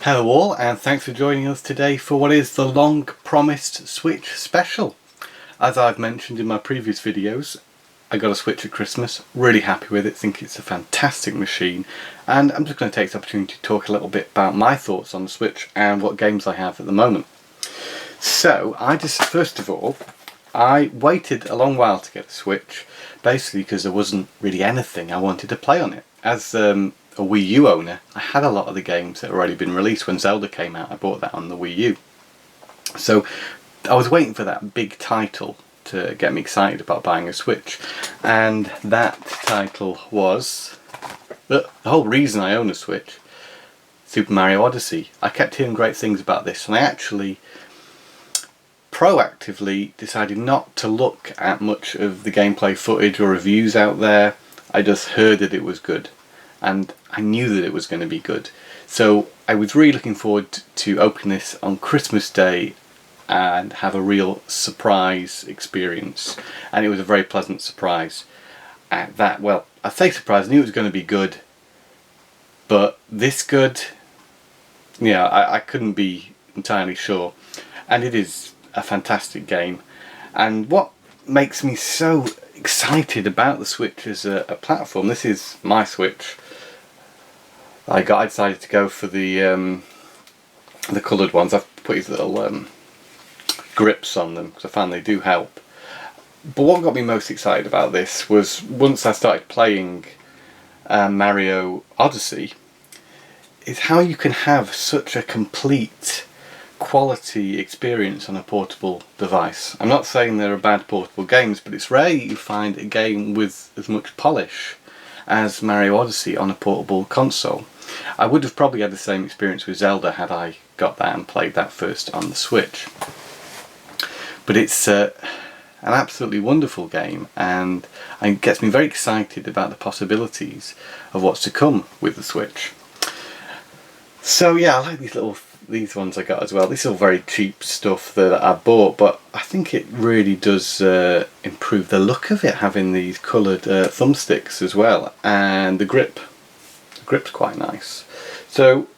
Hello all, and thanks for joining us today for what is the long promised Switch special. As I've mentioned in my previous videos, I got a Switch at Christmas, really happy with it, think it's a fantastic machine, and I'm just going to take this opportunity to talk a little bit about my thoughts on the Switch and what games I have at the moment. So, first of all, I waited a long while to get a Switch, basically because there wasn't really anything I wanted to play on it. As a Wii U owner, I had a lot of the games that had already been released. When Zelda came out, I bought that on the Wii U. So I was waiting for that big title to get me excited about buying a Switch, and that title was the whole reason I own a Switch, Super Mario Odyssey. I kept hearing great things about this, and I actually proactively decided not to look at much of the gameplay footage or reviews out there. I just heard that it was good, and I knew that it was going to be good. So I was really looking forward to opening this on Christmas Day and have a real surprise experience. And it was a very pleasant surprise. Well, I say surprise, I knew it was going to be good, but this good, yeah, I couldn't be entirely sure. And it is a fantastic game. And what makes me so excited about the Switch as a platform, this is my Switch. I decided to go for the coloured ones. I've put these little grips on them because I found they do help. But what got me most excited about this was once I started playing Mario Odyssey, is how you can have such a complete quality experience on a portable device. I'm not saying there are bad portable games, but it's rare you find a game with as much polish as Mario Odyssey on a portable console. I would have probably had the same experience with Zelda had I got that and played that first on the Switch. But it's an absolutely wonderful game, and it gets me very excited about the possibilities of what's to come with the Switch. So yeah, I like these ones I got as well. These are all very cheap stuff that I bought, but I think it really does improve the look of it, having these coloured thumbsticks as well, and the grip's quite nice. So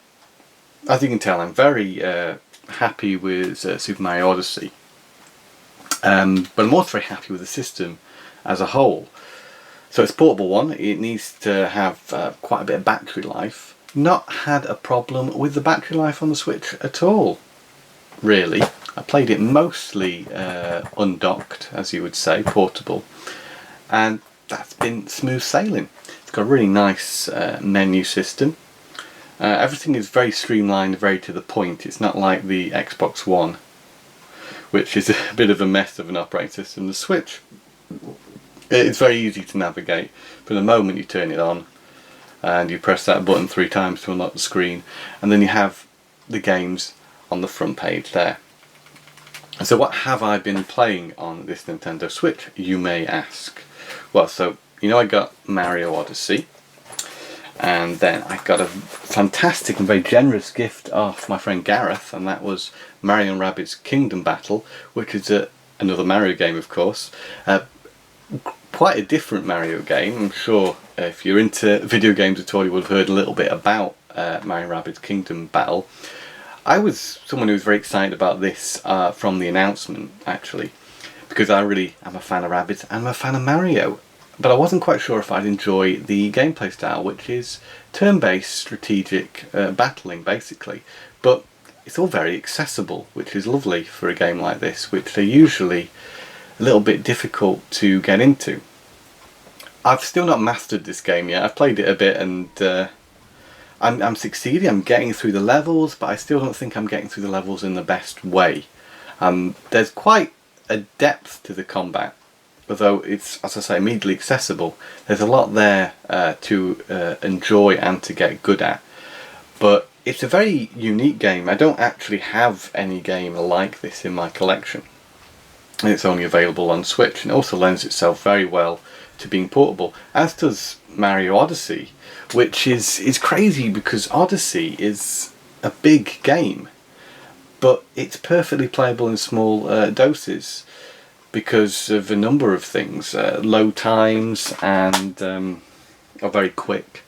as you can tell, I'm very happy with Super Mario Odyssey, but I'm also very happy with the system as a whole. So it's a portable one, it needs to have quite a bit of battery life. Not had a problem with the battery life on the Switch at all, really. I played it mostly undocked, as you would say, portable, and that's been smooth sailing. It's got a really nice menu system. Everything is very streamlined, very to the point. It's not like the Xbox One, which is a bit of a mess of an operating system. The Switch, it's very easy to navigate. From the moment you turn it on, and you press that button 3 times to unlock the screen, and then you have the games on the front page there. And so what have I been playing on this Nintendo Switch, you may ask? Well, so you know, I got Mario Odyssey, and then I got a fantastic and very generous gift off my friend Gareth, and that was Mario and Rabbids Kingdom Battle, which is another Mario game, of course. Quite a different Mario game. I'm sure if you're into video games at all, you would have heard a little bit about Mario and Rabbids Kingdom Battle. I was someone who was very excited about this from the announcement, actually, because I really am a fan of Rabbids and I'm a fan of Mario. But I wasn't quite sure if I'd enjoy the gameplay style, which is turn-based strategic battling, basically. But it's all very accessible, which is lovely for a game like this, which are usually a little bit difficult to get into. I've still not mastered this game yet. I've played it a bit, and I'm succeeding. I'm getting through the levels, but I still don't think I'm getting through the levels in the best way. There's quite a depth to the combat, although it's, as I say, immediately accessible. There's a lot there to enjoy and to get good at. But it's a very unique game. I don't actually have any game like this in my collection. And it's only available on Switch, and it also lends itself very well to being portable, as does Mario Odyssey, which is crazy because Odyssey is a big game, but it's perfectly playable in small doses because of a number of things. Load times and are very quick.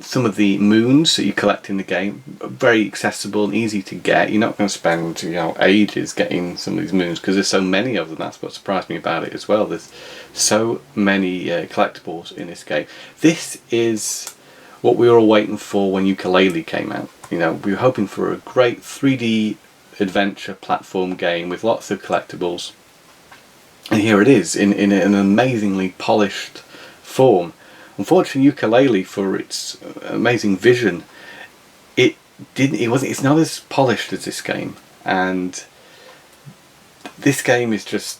some of the moons that you collect in the game are very accessible and easy to get. You're not going to spend, you know, ages getting some of these moons because there's so many of them. That's what surprised me about it as well. There's so many collectibles in this game. This is what we were all waiting for when Yooka-Laylee came out. You know, we were hoping for a great 3D adventure platform game with lots of collectibles, and here it is in an amazingly polished form. Unfortunately, Yooka-Laylee, for its amazing vision, it's not as polished as this game, and this game is just,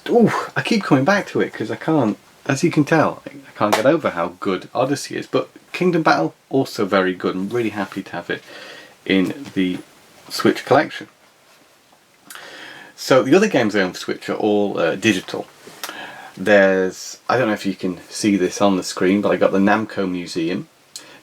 I keep coming back to it because I can't, as you can tell, I can't get over how good Odyssey is. But Kingdom Battle, also very good. I'm really happy to have it in the Switch collection. So the other games I own for Switch are all digital. There's, I don't know if you can see this on the screen, but I got the Namco Museum.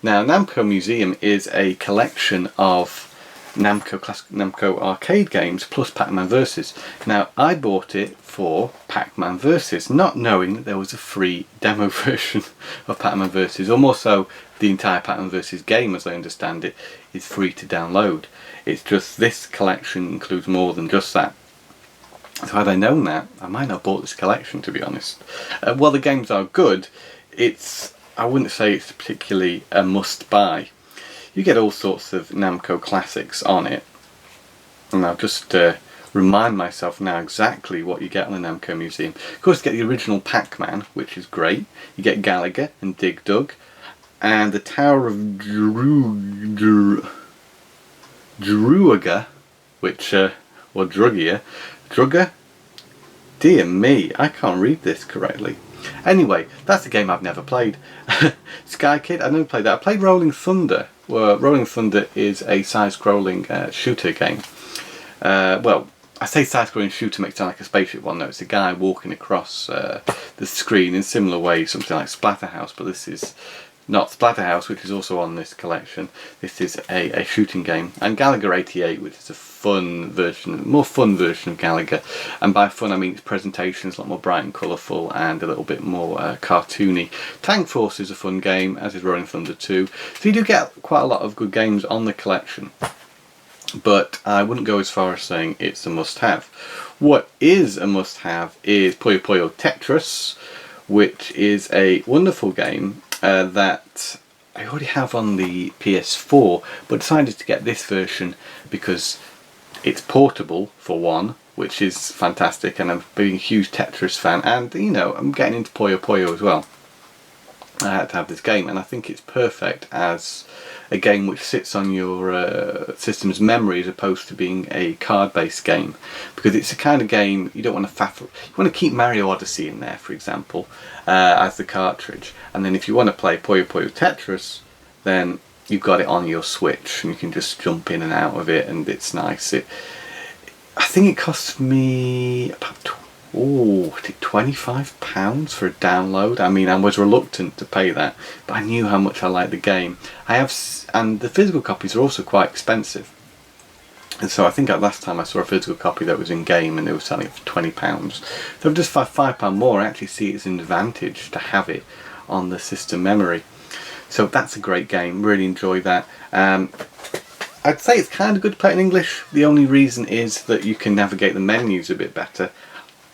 Now, Namco Museum is a collection of Namco arcade games plus Pac-Man Versus. Now, I bought it for Pac-Man Versus, not knowing that there was a free demo version of Pac-Man Versus, or more so, the entire Pac-Man Versus game, as I understand it, is free to download. It's just this collection includes more than just that. So had I known that, I might not have bought this collection, to be honest. While the games are good, I wouldn't say it's particularly a must-buy. You get all sorts of Namco classics on it, and I'll just remind myself now exactly what you get on the Namco Museum. Of course, you get the original Pac-Man, which is great. You get Gallagher and Dig Dug, and the Tower of Druaga, which, or Drugia. Drugger? Dear me, I can't read this correctly. Anyway, that's a game I've never played. Sky Kid, I never played that. I played Rolling Thunder. Well, Rolling Thunder is a side-scrolling shooter game. Well, I say side-scrolling shooter makes it sound like a spaceship one. No, it's a guy walking across the screen in similar ways, something like Splatterhouse, but this is not Splatterhouse, which is also on this collection. This is a shooting game. And Gallagher 88, which is a fun version, more fun version of Gallagher. And by fun I mean its presentation is a lot more bright and colourful and a little bit more cartoony. Tank Force is a fun game, as is Rolling Thunder 2. So you do get quite a lot of good games on the collection. But I wouldn't go as far as saying it's a must-have. What is a must-have is Playboy Tetris, which is a wonderful game that I already have on the PS4, but decided to get this version because it's portable, for one, which is fantastic, and I'm being a huge Tetris fan, and you know, I'm getting into Puyo Puyo as well. I had to have this game, and I think it's perfect as a game which sits on your system's memory as opposed to being a card-based game, because it's the kind of game you don't want to faffle. You want to keep Mario Odyssey in there, for example, as the cartridge, and then if you want to play Puyo Puyo Tetris, then you've got it on your Switch and you can just jump in and out of it, and it's nice. I think it cost me about £25 for a download. I mean, I was reluctant to pay that, but I knew how much I liked the game. And the physical copies are also quite expensive. And so I think last time I saw a physical copy that was in game and they were selling it for £20. So just for £5 more, I actually see it's an advantage to have it on the system memory. So that's a great game, really enjoy that. I'd say it's kind of good to play in English. The only reason is that you can navigate the menus a bit better.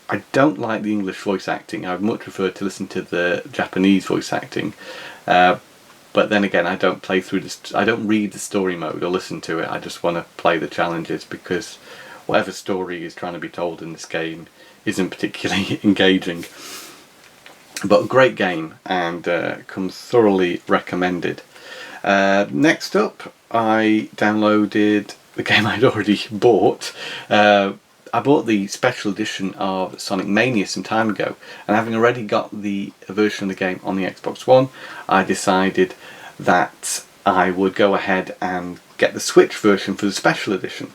I don't like the English voice acting. I'd much prefer to listen to the Japanese voice acting. But then again, I don't play through I don't read the story mode or listen to it. I just want to play the challenges, because whatever story is trying to be told in this game isn't particularly engaging. But a great game, and comes thoroughly recommended. Next up, I downloaded the game I'd already bought. I bought the special edition of Sonic Mania some time ago, and having already got the version of the game on the Xbox One, I decided that I would go ahead and get the Switch version for the special edition.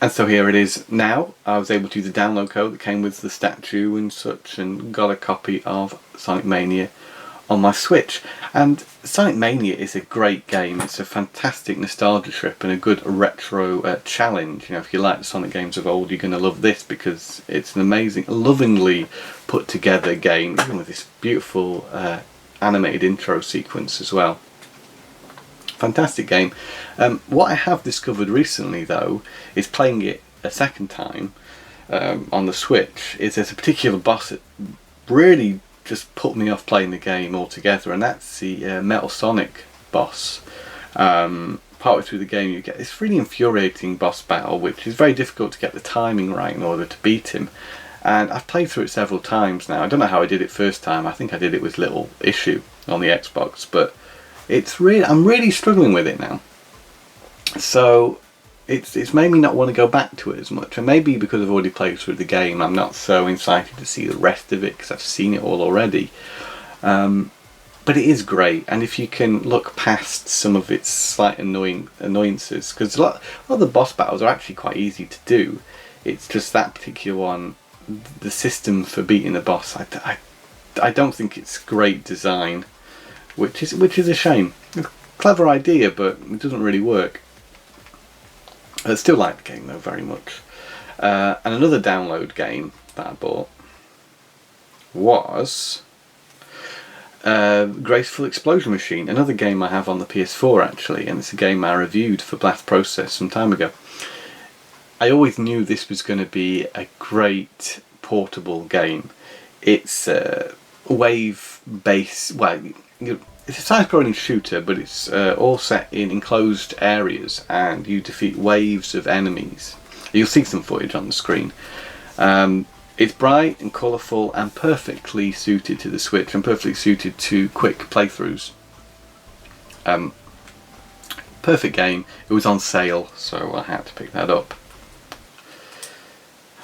And so here it is now. I was able to use the download code that came with the statue and such, and got a copy of Sonic Mania on my Switch. And Sonic Mania is a great game. It's a fantastic nostalgia trip and a good retro challenge. You know, if you like the Sonic games of old, you're going to love this, because it's an amazing, lovingly put together game, even with this beautiful animated intro sequence as well. Fantastic game. What I have discovered recently though is playing it a second time on the Switch is there's a particular boss that really just put me off playing the game altogether, and that's the Metal Sonic boss. Partway through the game you get this really infuriating boss battle which is very difficult to get the timing right in order to beat him, and I've played through it several times now. I don't know how I did it first time. I think I did it with little issue on the Xbox, but I'm really struggling with it now. So it's made me not want to go back to it as much, and maybe because I've already played through the game I'm not so excited to see the rest of it because I've seen it all already. But it is great, and if you can look past some of its slight annoyances, because a lot of the boss battles are actually quite easy to do, it's just that particular one, the system for beating the boss, I don't think it's great design, which is a shame. It's a clever idea, but it doesn't really work. I still like the game though very much. And another download game that I bought was Graceful Explosion Machine, another game I have on the PS4 actually, and it's a game I reviewed for Blast Process some time ago. I always knew this was going to be a great portable game. It's wave based, well, it's a side-scrolling shooter, but it's all set in enclosed areas, and you defeat waves of enemies. You'll see some footage on the screen. It's bright and colourful and perfectly suited to the Switch and perfectly suited to quick playthroughs. Perfect game. It was on sale, so I had to pick that up.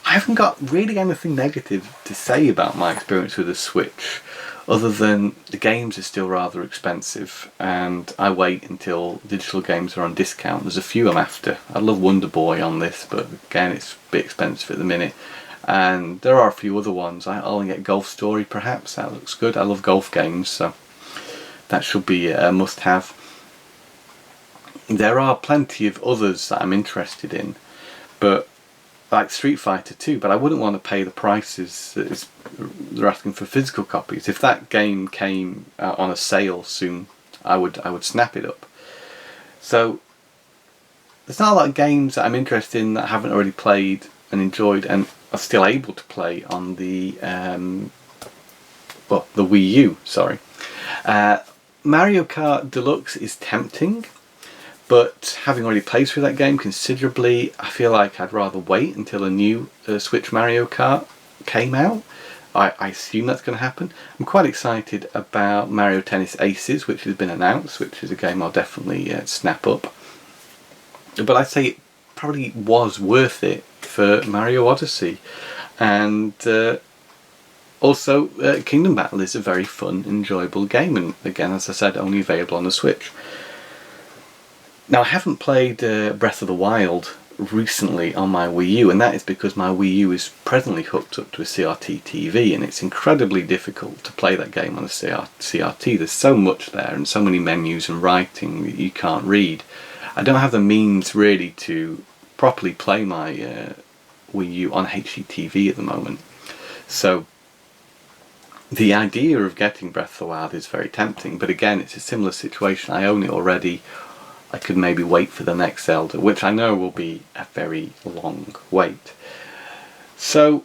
I haven't got really anything negative to say about my experience with the Switch, other than the games are still rather expensive, and I wait until digital games are on discount. There's a few I'm after. I love Wonder Boy on this, but again it's a bit expensive at the minute. And there are a few other ones. I'll get Golf Story perhaps, that looks good. I love golf games, so that should be a must-have. There are plenty of others that I'm interested in, but like Street Fighter 2, but I wouldn't want to pay the prices that they're asking for physical copies. If that game came out on a sale soon, I would snap it up. So there's not a lot of games that I'm interested in that I haven't already played and enjoyed and are still able to play on the the Wii U. Sorry, Mario Kart Deluxe is tempting, but having already played through that game considerably, I feel like I'd rather wait until a new Switch Mario Kart came out. I assume that's going to happen. I'm quite excited about Mario Tennis Aces, which has been announced, which is a game I'll definitely snap up. But I'd say it probably was worth it for Mario Odyssey. And also Kingdom Battle is a very fun, enjoyable game, and again, as I said, only available on the Switch. Now, I haven't played Breath of the Wild recently on my Wii U, and that is because my Wii U is presently hooked up to a CRT TV, and it's incredibly difficult to play that game on a CRT. There's so much there and so many menus and writing that you can't read. I don't have the means really to properly play my Wii U on HDTV at the moment. So the idea of getting Breath of the Wild is very tempting, but again, it's a similar situation. I own it already. I could maybe wait for the next Zelda, which I know will be a very long wait. So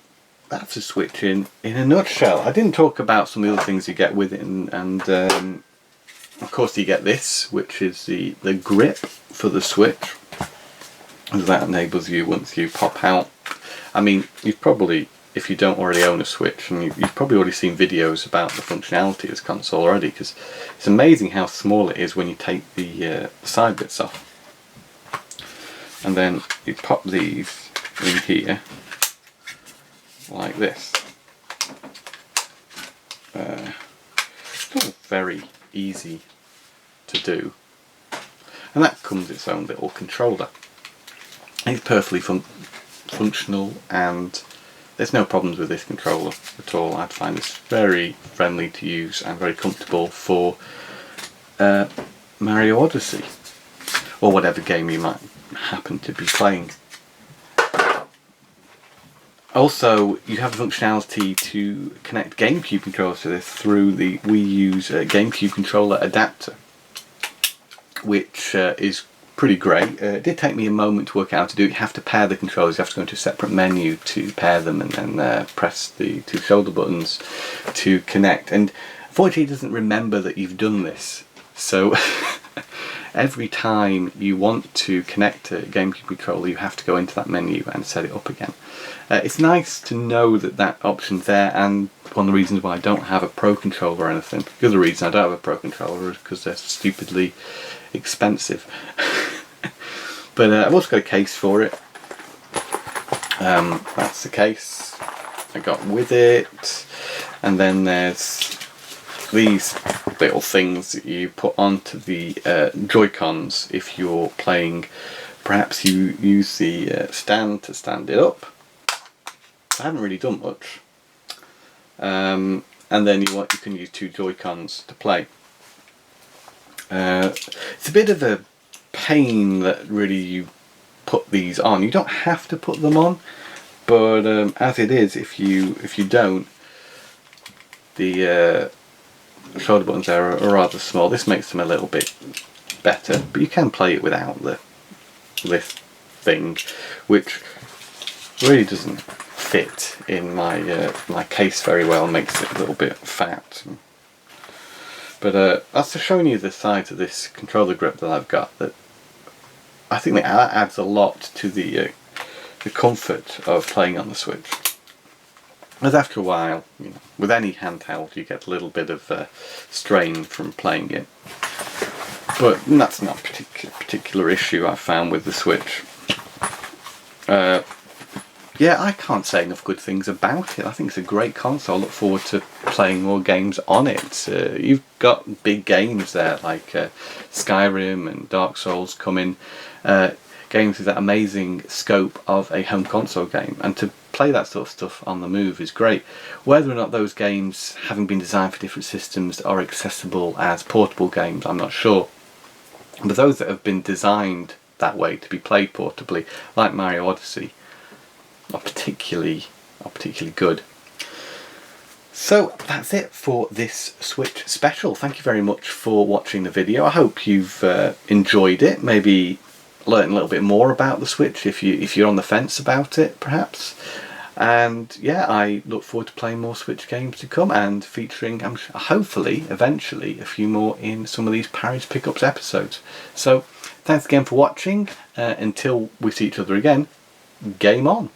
that's a Switch in a nutshell. I didn't talk about some of the other things you get with it, and of course you get this, which is the grip for the Switch. That enables you, once you pop out, I mean, you've probably, if you don't already own a Switch, and you've probably already seen videos about the functionality of this console already, because it's amazing how small it is when you take the side bits off. And then you pop these in here like this. It's all very easy to do, and that comes its own little controller. It's perfectly functional, and there's no problems with this controller at all. I'd find this very friendly to use and very comfortable for Mario Odyssey, or whatever game you might happen to be playing. Also, you have the functionality to connect GameCube controllers to this through the Wii U's GameCube controller adapter, which is pretty great. It did take me a moment to work out how to do it. You have to pair the controllers, you have to go into a separate menu to pair them, and then press the two shoulder buttons to connect. And unfortunately, it doesn't remember that you've done this. So every time you want to connect a GameCube controller, you have to go into that menu and set it up again. It's nice to know that that option's there, and one of the reasons why I don't have a Pro controller or anything. The other reason I don't have a Pro controller is because they're stupidly expensive. But I've also got a case for it. That's the case I got with it. And then there's these little things that you put onto the Joy-Cons if you're playing. Perhaps you use the stand to stand it up. I haven't really done much. And then you can use two Joy-Cons to play. It's a bit of a pain that really you put these on. You don't have to put them on, but as it is, if you don't, the shoulder buttons there are rather small. This makes them a little bit better, but you can play it without this thing, which really doesn't fit in my case very well, makes it a little bit fat. But that's just showing you the size of this controller grip that I've got. That I think that adds a lot to the comfort of playing on the Switch. Because after a while, you know, with any handheld, you get a little bit of strain from playing it. But that's not a particular issue I've found with the Switch. Yeah, I can't say enough good things about it. I think it's a great console. I look forward to playing more games on it. You've got big games there like Skyrim and Dark Souls coming. Games with that amazing scope of a home console game. And to play that sort of stuff on the move is great. Whether or not those games, having been designed for different systems, are accessible as portable games, I'm not sure. But those that have been designed that way to be played portably, like Mario Odyssey, are particularly good. So that's it for this Switch special. Thank you very much for watching the video. I hope you've enjoyed it. Maybe learn a little bit more about the Switch if you're on the fence about it, perhaps. And yeah, I look forward to playing more Switch games to come and featuring, hopefully, eventually, a few more in some of these Parry's Pickups episodes. So thanks again for watching. Until we see each other again, game on.